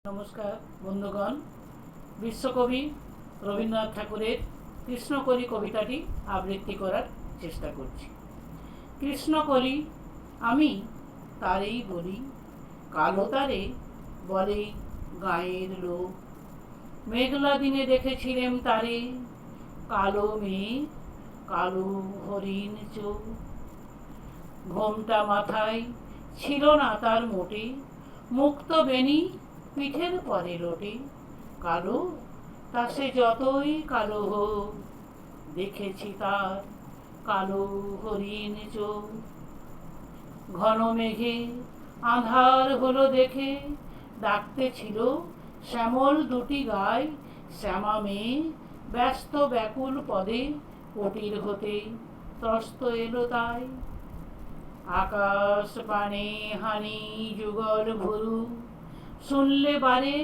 নমস্কার বন্ধুগণ, বিশ্বকবি রবীন্দ্রনাথ ঠাকুরের কৃষ্ণকলি কবিতাটি আবৃত্তি করার চেষ্টা করছি। কৃষ্ণকলি আমি তারেই বলি, কালো তারে বলে গায়ের লোক। মেঘলা দিনে দেখেছিলেম তারে, কালো মেঘ কালো হরিণ চোখ। ঘোমটা মাথায় ছিল না তার মোটে, মুক্ত বেনি পিঠের পরে লোটে। কালো তা সে যতই কালো হোক, দেখেছি তার কালো হরিণ চোখ। ঘন মেঘে আঁধার হলো দেখে, ডাকতে ছিল শ্যামল দুটি গায়। শ্যামা মেয়ে ব্যস্ত ব্যাকুল পদে, কুটির হতে ত্রস্ত এলো তাই। আকাশ পানে হানি যুগল ভুরু, শুনলে বারে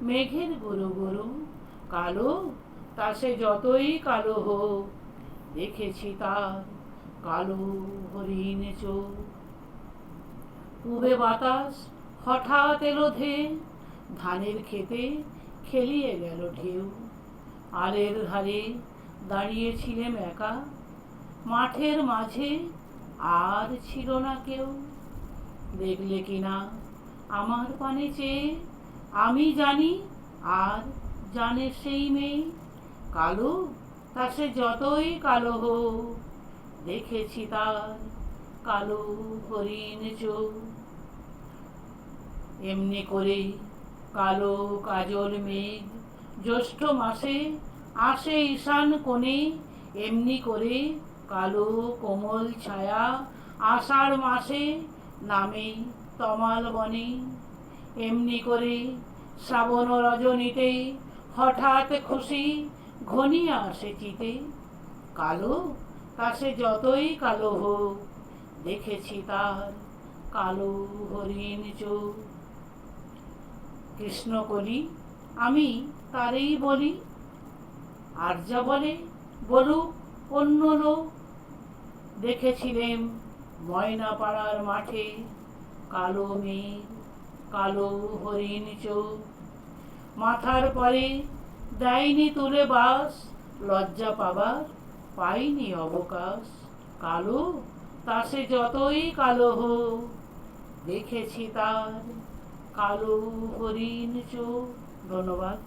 মেঘের গুরু গুরু। কালো তা সে যতই কালো হোক, দেখেছি তার কালো হরিণ চোখ। পূবে বাতাস হঠাৎ এলো ধেয়ে, ধানের খেতে খেলিয়ে গেল ঢেউ। আলের ধারে দাঁড়িয়েছিলেম একা, মাঠের মাঝে আর ছিল না কেউ। দেখলে কিনা আমার পানে চেয়ে, আমি জানি আর জানে সেই মেয়ে। কালো তা সে যতই কালো হোক, দেখেছি তার কালো হরিণ চোখ। এমনি করে কালো কাজল মেঘ জ্যৈষ্ঠ মাসে আসে ঈশান কোণে। এমনি করে কালো কোমল ছায়া আষাঢ় মাসে নামে তমাল বনে। এমনি করে শ্রাবণ রজনীতে হঠাৎ খুশি ঘনিয়ে আসে চিতে। কালো তা সে যতই কালো হোক, দেখেছি তার কালো হরিণ চোখ। কৃষ্ণকলি আমি তারেই বলি, আর যা বলে বলুক অন্য লোক। দেখেছিলেম ময়নাপাড়ার মাঠে, কালো মেঘ কালো হরিণ চোখ। মাথার পরে দেয়নি তুলে বাস, লজ্জা পাবার পাইনি অবকাশ। কালো তা সে যতই কালো হোক, দেখেছি তার কালো হরিণ চোখ। ধন্যবাদ।